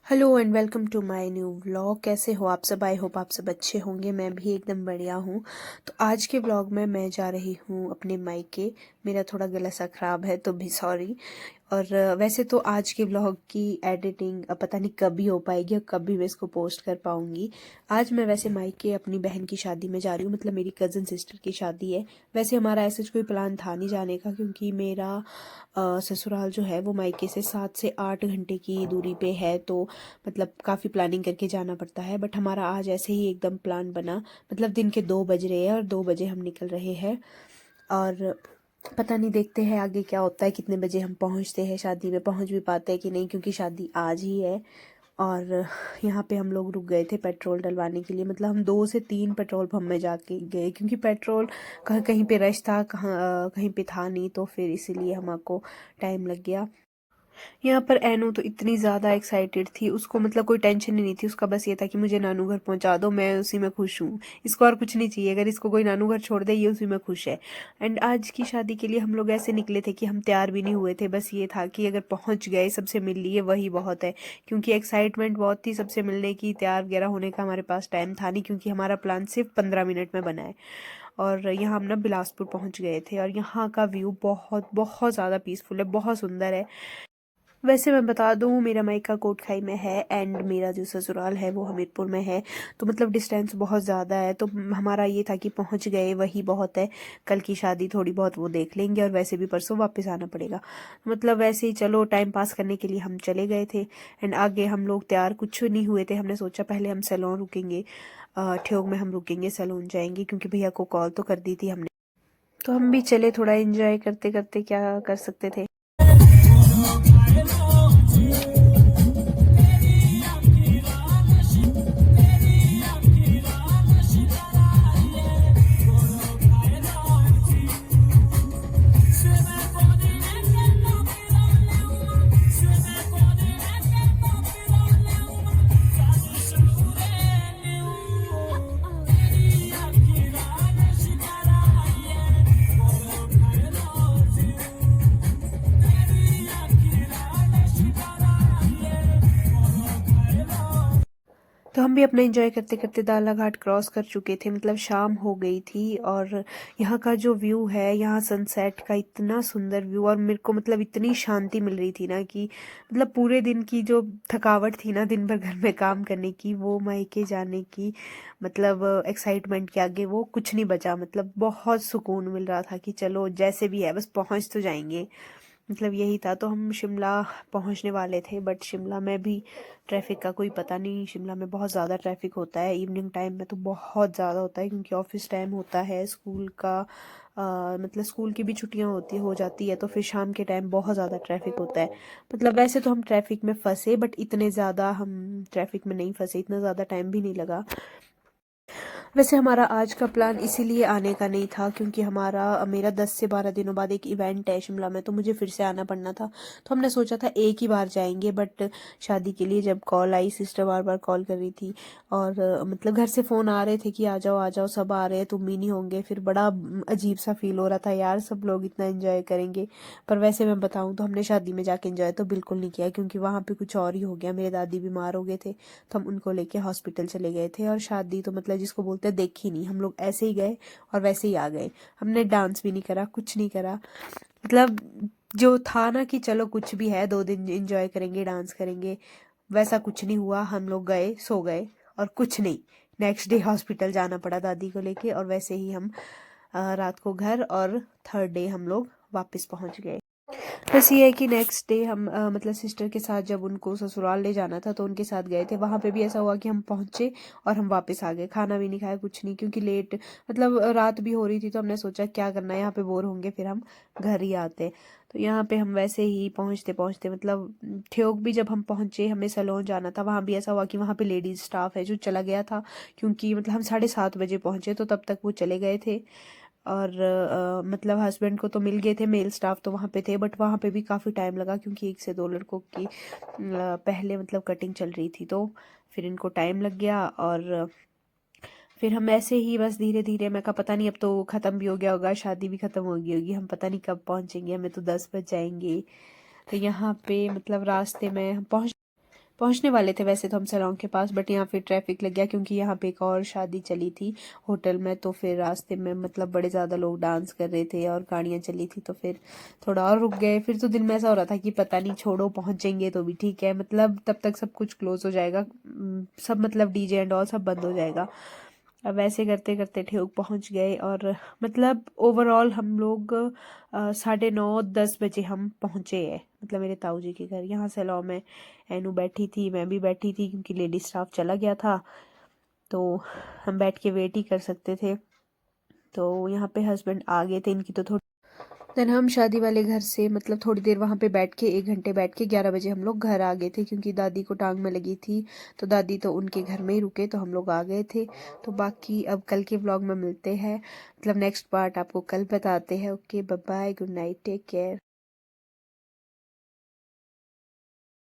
Hello and welcome to my new vlog. कैसे हो आप सब? आई होप आप सब अच्छे होंगे। मैं भी एकदम बढ़िया हूँ। तो आज के व्लॉग में मैं जा रही हूँ अपने मायके। मेरा थोड़ा गला सा ख़राब है तो भी सॉरी। और वैसे तो आज के व्लॉग की एडिटिंग पता नहीं कभी हो पाएगी और कभी मैं इसको पोस्ट कर पाऊँगी। आज मैं वैसे मायके अपनी बहन की शादी में जा रही हूँ, मतलब मेरी कज़न सिस्टर की शादी है। वैसे हमारा ऐसा कोई प्लान था नहीं जाने का, क्योंकि मेरा ससुराल जो है वो मायके से 7 से 8 घंटे की दूरी पे है, तो मतलब काफ़ी प्लानिंग करके जाना पड़ता है। बट हमारा आज ऐसे ही एकदम प्लान बना, मतलब दिन के 2 बज रहे हैं और 2 बजे हम निकल रहे हैं। और पता नहीं, देखते हैं आगे क्या होता है, कितने बजे हम पहुंचते हैं, शादी में पहुंच भी पाते हैं कि नहीं, क्योंकि शादी आज ही है। और यहाँ पे हम लोग रुक गए थे पेट्रोल डलवाने के लिए, मतलब हम 2 से 3 पेट्रोल पंप में जाके गए, क्योंकि पेट्रोल कहीं कहीं पे रश था, कहीं पे था नहीं, तो फिर इसीलिए हमको टाइम लग गया। यहाँ पर एनो तो इतनी ज़्यादा एक्साइटेड थी, उसको मतलब कोई टेंशन ही नहीं थी। उसका बस ये था कि मुझे नानू घर पहुँचा दो, मैं उसी में खुश हूँ। इसको और कुछ नहीं चाहिए, अगर इसको कोई नानू घर छोड़ दे ये उसी में खुश है। एंड आज की शादी के लिए हम लोग ऐसे निकले थे कि हम तैयार भी नहीं हुए थे, बस ये था कि अगर पहुँच गए, सबसे मिल लिए, वही बहुत है। क्योंकि एक्साइटमेंट बहुत थी सबसे मिलने की, तैयार वगैरह होने का हमारे पास टाइम था नहीं, क्योंकि हमारा प्लान सिर्फ 15 मिनट में बना है। और यहाँ हम ना बिलासपुर पहुँच गए थे, और यहाँ का व्यू बहुत बहुत ज़्यादा पीसफुल है, बहुत सुंदर है। वैसे मैं बता दूं, मेरा मायका कोटखाई में है एंड मेरा जो ससुराल है वो हमीरपुर में है, तो मतलब डिस्टेंस बहुत ज़्यादा है। तो हमारा ये था कि पहुंच गए वही बहुत है। कल की शादी थोड़ी बहुत वो देख लेंगे, और वैसे भी परसों वापस आना पड़ेगा। मतलब वैसे ही चलो टाइम पास करने के लिए हम चले गए थे। एंड आगे हम लोग तैयार कुछ नहीं हुए थे, हमने सोचा पहले हम सैलून रुकेंगे, ठियोग में हम रुकेंगे, सैलून जाएंगे, क्योंकि भैया को कॉल तो कर दी थी हमने। तो हम भी चले, थोड़ा एंजॉय करते करते, क्या कर सकते थे। तो हम भी अपना एंजॉय करते करते दाला घाट क्रॉस कर चुके थे, मतलब शाम हो गई थी। और यहाँ का जो व्यू है, यहाँ सनसेट का इतना सुंदर व्यू, और मेरे को मतलब इतनी शांति मिल रही थी ना, कि मतलब पूरे दिन की जो थकावट थी ना, दिन भर घर में काम करने की, वो मायके जाने की मतलब एक्साइटमेंट के आगे वो कुछ नहीं बचा। मतलब बहुत सुकून मिल रहा था कि चलो जैसे भी है बस पहुँच तो जाएंगे, मतलब यही था। तो हम शिमला पहुंचने वाले थे, बट शिमला में भी ट्रैफिक का कोई पता नहीं। शिमला में बहुत ज़्यादा ट्रैफिक होता है, इवनिंग टाइम में तो बहुत ज़्यादा होता है, क्योंकि ऑफिस टाइम होता है, स्कूल का मतलब स्कूल की भी छुट्टियां हो जाती है, तो फिर शाम के टाइम बहुत ज़्यादा ट्रैफिक होता है। मतलब वैसे तो हम ट्रैफिक में फंसे, बट इतने ज़्यादा हम ट्रैफिक में नहीं फंसे, इतना ज़्यादा टाइम भी नहीं लगा। वैसे हमारा आज का प्लान इसीलिए आने का नहीं था, क्योंकि मेरा 10 से 12 दिनों बाद एक इवेंट है शिमला में, तो मुझे फिर से आना पड़ना था। तो हमने सोचा था एक ही बार जाएंगे, बट शादी के लिए जब कॉल आई, सिस्टर बार बार कॉल कर रही थी, और मतलब घर से फ़ोन आ रहे थे कि आ जाओ सब आ रहे हैं, तुम ही नहीं होंगे। फिर बड़ा अजीब सा फील हो रहा था, यार सब लोग इतना एंजॉय करेंगे। पर वैसे मैं बताऊँ तो हमने शादी में जाके एंजॉय तो बिल्कुल नहीं किया, क्योंकि वहाँ पे कुछ और ही हो गया। मेरे दादी बीमार हो गए थे, तो हम उनको लेके हॉस्पिटल चले गए थे। और शादी तो मतलब जिसको बोलते हैं देखी नहीं, हम लोग ऐसे ही गए और वैसे ही आ गए। हमने डांस भी नहीं करा, कुछ नहीं करा। मतलब जो था ना कि चलो कुछ भी है, 2 दिन एंजॉय करेंगे, डांस करेंगे, वैसा कुछ नहीं हुआ। हम लोग गए, सो गए और कुछ नहीं। नेक्स्ट डे हॉस्पिटल जाना पड़ा दादी को लेके, और वैसे ही हम रात को घर, और थर्ड डे हम लोग वापस पहुंच गए। बस ये है कि नेक्स्ट डे हम मतलब सिस्टर के साथ जब उनको ससुराल ले जाना था, तो उनके साथ गए थे। वहां पे भी ऐसा हुआ कि हम पहुंचे और हम वापस आ गए, खाना भी नहीं खाया, कुछ नहीं, क्योंकि लेट मतलब रात भी हो रही थी। तो हमने सोचा क्या करना है यहाँ पे, बोर होंगे, फिर हम घर ही आते। तो यहाँ पे हम वैसे ही पहुंचते पहुंचते मतलब ठियोग भी जब हम पहुंचे, हमें सैलून जाना था, वहां भी ऐसा हुआ कि वहां पे लेडीज स्टाफ है जो चला गया था, क्योंकि मतलब हम 7:30 बजे पहुंचे, तो तब तक वो चले गए थे। और मतलब हस्बैंड को तो मिल गए थे, मेल स्टाफ तो वहाँ पे थे, बट वहाँ पे भी काफ़ी टाइम लगा, क्योंकि 1 से 2 लड़कों की पहले मतलब कटिंग चल रही थी, तो फिर इनको टाइम लग गया। और फिर हम ऐसे ही बस धीरे धीरे, मैं कहा पता नहीं अब तो ख़त्म भी हो गया होगा, शादी भी ख़त्म हो गई होगी, हम पता नहीं कब पहुँचेंगे, हमें तो 10 बज जाएंगे। तो यहाँ पे मतलब रास्ते में हम पहुँच पहुंचने वाले थे वैसे तो हम सलोंग के पास, बट यहाँ फिर ट्रैफिक लग गया क्योंकि यहाँ पे एक और शादी चली थी होटल में। तो फिर रास्ते में मतलब बड़े ज़्यादा लोग डांस कर रहे थे और गाड़ियाँ चली थी, तो फिर थोड़ा और रुक गए। फिर तो दिल में ऐसा हो रहा था कि पता नहीं, छोड़ो, पहुंचेंगे तो भी ठीक है, मतलब तब तक सब कुछ क्लोज हो जाएगा, सब मतलब डीजे एंड ऑल सब बंद हो जाएगा। अब वैसे करते करते ठेउक पहुंच गए और मतलब ओवरऑल हम लोग 9:30-10 बजे हम पहुंचे हैं, मतलब मेरे ताऊ जी के घर। यहाँ सैलॉन में एनू बैठी थी, मैं भी बैठी थी क्योंकि लेडी स्टाफ चला गया था, तो हम बैठ के वेट ही कर सकते थे। तो यहाँ पे हस्बैंड आ गए थे इनकी, तो थोड़ी देन हम शादी वाले घर से मतलब थोड़ी देर वहाँ पे बैठ के 1 घंटे बैठ के 11 बजे हम लोग घर आ गए थे, क्योंकि दादी को टांग में लगी थी, तो दादी तो उनके घर में ही रुके, तो हम लोग आ गए थे। तो बाकी अब कल के व्लॉग में मिलते हैं, मतलब नेक्स्ट पार्ट आपको कल बताते हैं। Okay, bye bye, good night, take care.